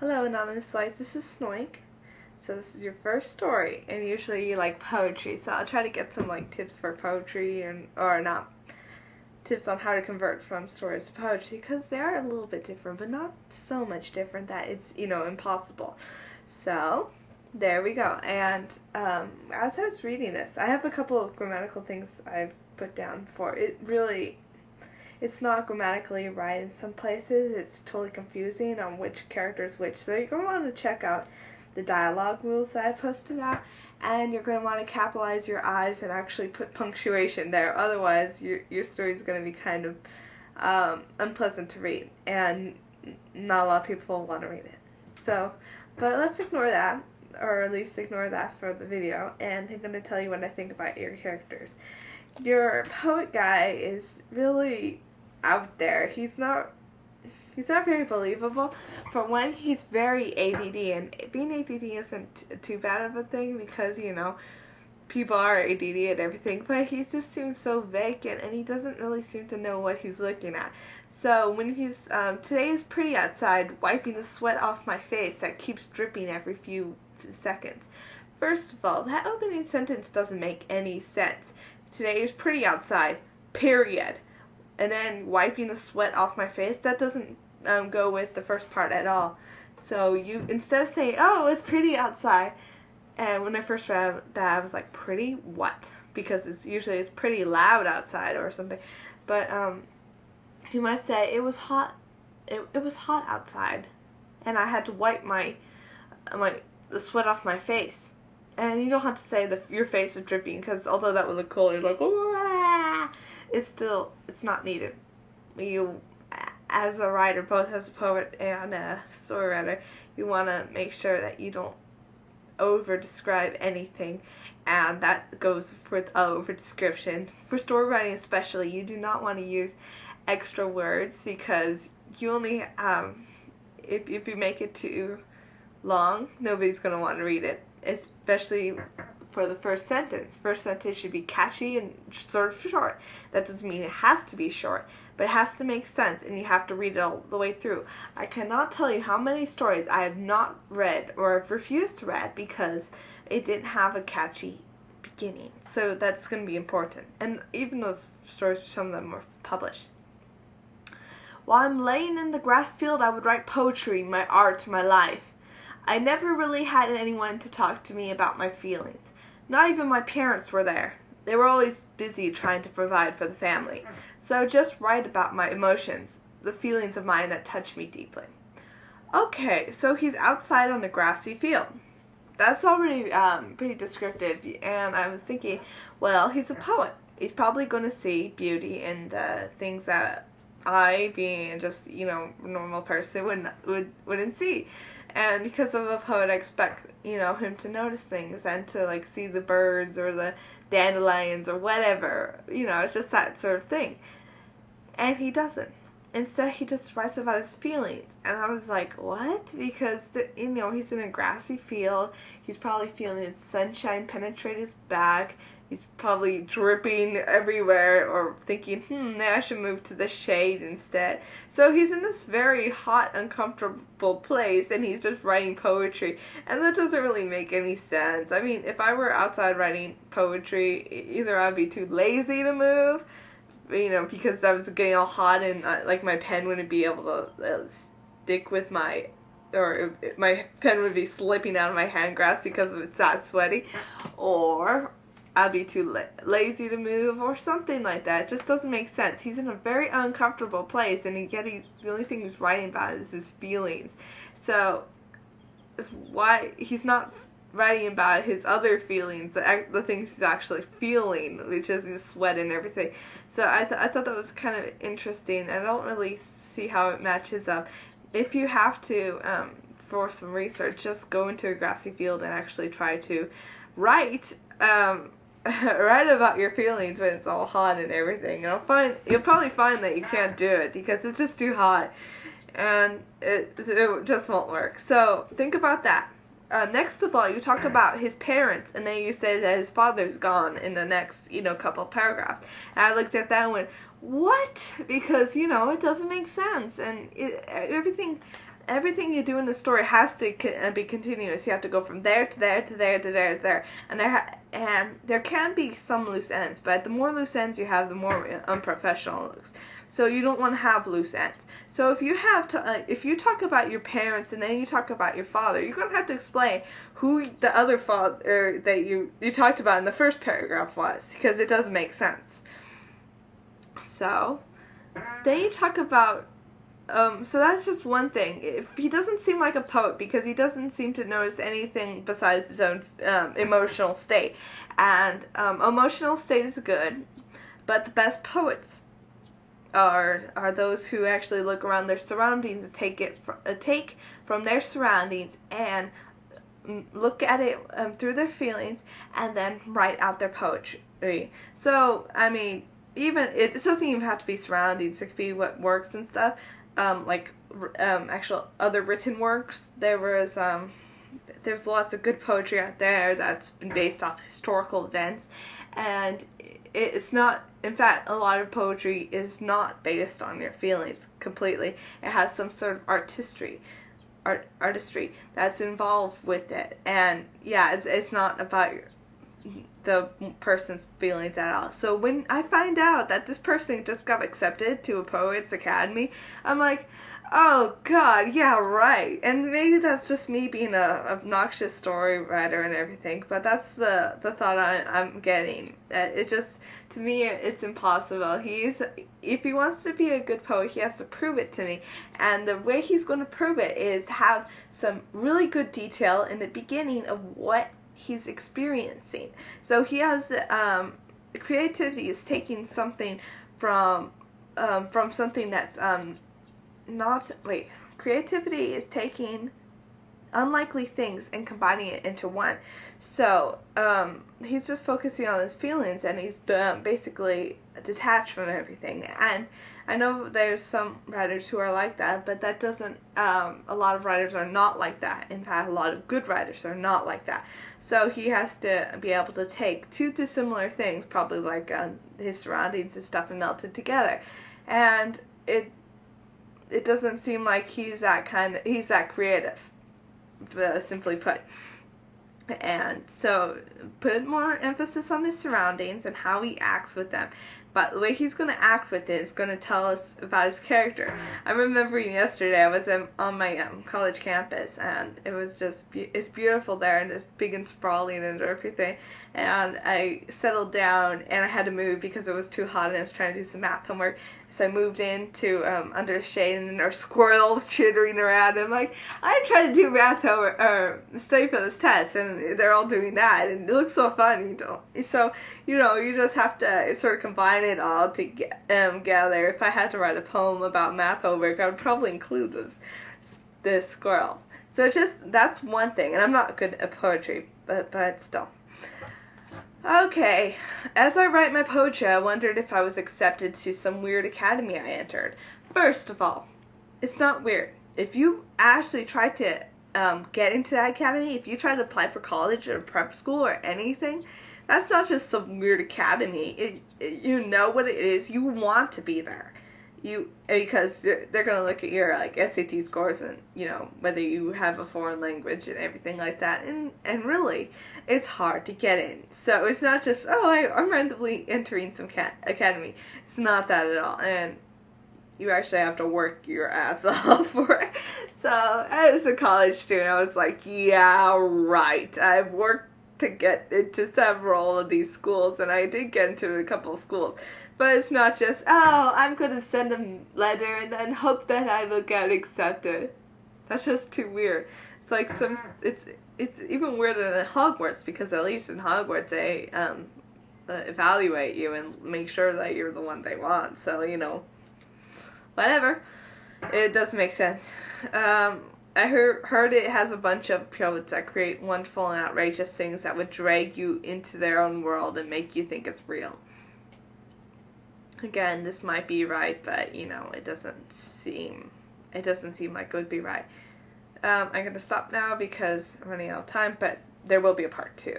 Hello, Anonymous Light. This is Snoink. So this is your first story, and usually you like poetry, so I'll try to get some tips for poetry or not tips on how to convert from stories to poetry, because they are a little bit different, but not so much different that it's impossible. So there we go. And as I was reading this, I have a couple of grammatical things I've put down for it. Really, it's not grammatically right in some places. It's totally confusing on which character is which. So you're going to want to check out the dialogue rules that I posted out, and you're going to want to capitalize your I's and actually put punctuation there. Otherwise, your story is going to be kind of unpleasant to read, and not a lot of people will want to read it. So, but let's ignore that, or at least ignore that for the video, and I'm going to tell you what I think about your characters. Your poet guy is really out there. He's not very believable. For one, he's very ADD, and being ADD isn't too bad of a thing because, people are ADD and everything, but he just seems so vacant, and he doesn't really seem to know what he's looking at. So when he's, today is pretty outside, wiping the sweat off my face that keeps dripping every few seconds. First of all, that opening sentence doesn't make any sense. Today is pretty outside, period. And then wiping the sweat off my face, that doesn't go with the first part at all. So you, instead of saying, oh, it's pretty outside, and when I first read that, I was like, pretty what? Because it's pretty loud outside or something. But you might say, it was hot. It was hot outside, and I had to wipe the sweat off my face. And you don't have to say your face is dripping, because although that would look cool, you're like, oh, it's not needed. You, as a writer, both as a poet and a story writer, you want to make sure that you don't over-describe anything, and that goes with over-description. For story writing especially, you do not want to use extra words, because you only, if you make it too long, nobody's going to want to read it, especially for the first sentence. First sentence should be catchy and sort of short. That doesn't mean it has to be short, but it has to make sense, and you have to read it all the way through. I cannot tell you how many stories I have not read or have refused to read because it didn't have a catchy beginning. So that's going to be important. And even those stories, some of them were published. While I'm laying in the grass field, I would write poetry, my art, my life. I never really had anyone to talk to me about my feelings. Not even my parents were there. They were always busy trying to provide for the family. So I would just write about my emotions, the feelings of mine that touch me deeply. Okay, so he's outside on a grassy field. That's already pretty descriptive, and I was thinking, well, he's a poet. He's probably going to see beauty in the things that I, being just, normal person, wouldn't see. And because of a poet, I expect, him to notice things and to, see the birds or the dandelions or whatever. It's just that sort of thing. And he doesn't. Instead, he just writes about his feelings. And I was like, what? Because, he's in a grassy field. He's probably feeling the sunshine penetrate his back. He's probably dripping everywhere, or thinking, maybe I should move to the shade instead. So he's in this very hot, uncomfortable place, and he's just writing poetry. And that doesn't really make any sense. I mean, if I were outside writing poetry, either I'd be too lazy to move, because I was getting all hot, and my pen wouldn't be able to stick with my pen would be slipping out of my hand grasp because it's that sweaty, or I'd be too lazy to move, or something like that. It just doesn't make sense. He's in a very uncomfortable place, and the only thing he's writing about is his feelings. So, why he's not writing about his other feelings, the things he's actually feeling, which is his sweat and everything. So I thought that was kind of interesting. I don't really see how it matches up. If you have to, for some research, just go into a grassy field and actually try to write write about your feelings when it's all hot and everything. You'll probably find that you can't do it because it's just too hot, and it just won't work. So think about that. Next of all, you talk about his parents, and then you say that his father's gone in the next, couple paragraphs. And I looked at that and went, what? Because, it doesn't make sense. And everything everything you do in the story has to be continuous. You have to go from there to there to there to there to there, and there can be some loose ends, but the more loose ends you have, the more unprofessional it looks. So you don't want to have loose ends. So if you have to, if you talk about your parents and then you talk about your father, you're gonna have to explain who the other father that you talked about in the first paragraph was, because it doesn't make sense. So then you talk about. So that's just one thing. If he doesn't seem like a poet because he doesn't seem to notice anything besides his own emotional state, and emotional state is good, but the best poets are those who actually look around their surroundings and take from their surroundings and look at it through their feelings and then write out their poetry. So I mean, even it doesn't even have to be surroundings. It could be what works and stuff. Actual other written works. There's lots of good poetry out there that's been based off historical events, and it's not. In fact, a lot of poetry is not based on your feelings completely. It has some sort of artistry that's involved with it, and yeah, it's not about the person's feelings at all. So when I find out that this person just got accepted to a Poets Academy, I'm like, oh god, yeah, right. And maybe that's just me being a obnoxious story writer and everything, but that's the thought I'm getting. It just, to me, it's impossible. If he wants to be a good poet, he has to prove it to me. And the way he's going to prove it is have some really good detail in the beginning of what he's experiencing. So he has creativity is taking something from something that's creativity is taking unlikely things and combining it into one. So he's just focusing on his feelings, and he's basically detached from everything. And I know there's some writers who are like that, but that doesn't, a lot of writers are not like that. In fact, a lot of good writers are not like that. So he has to be able to take two dissimilar things, probably like his surroundings and stuff, and melt it together. And it doesn't seem like he's that creative, simply put. And so put more emphasis on his surroundings and how he acts with them. But the way he's going to act with it is going to tell us about his character. I'm remembering yesterday I was on my college campus, and it was just, it's beautiful there, and it's big and sprawling and everything. And I settled down, and I had to move because it was too hot, and I was trying to do some math homework. So I moved into under a shade, and there were squirrels chittering around. I'm like, I'm trying to do math homework or study for this test, and they're all doing that, and it looks so fun. So you just have to sort of combine it all together. If I had to write a poem about math homework, I would probably include the squirrels. So that's one thing, and I'm not good at poetry, but still. Okay, as I write my poetry, I wondered if I was accepted to some weird academy I entered. First of all, it's not weird. If you actually try to get into that academy, if you try to apply for college or prep school or anything, that's not just some weird academy. You know what it is. You want to be there. Because they're going to look at your SAT scores and whether you have a foreign language and everything like that, and really it's hard to get in. So it's not just I'm randomly entering some academy. It's not that at all, and you actually have to work your ass off for it. So as a college student, I was like, yeah, right. I've worked to get into several of these schools, and I did get into a couple of schools. But it's not just, I'm going to send a letter and then hope that I will get accepted. That's just too weird. It's like it's even weirder than Hogwarts, because at least in Hogwarts they evaluate you and make sure that you're the one they want. So, whatever. It doesn't make sense. I heard it has a bunch of poets that create wonderful and outrageous things that would drag you into their own world and make you think it's real. Again, this might be right, but it doesn't seem like it would be right. I'm going to stop now because I'm running out of time, but there will be a part 2.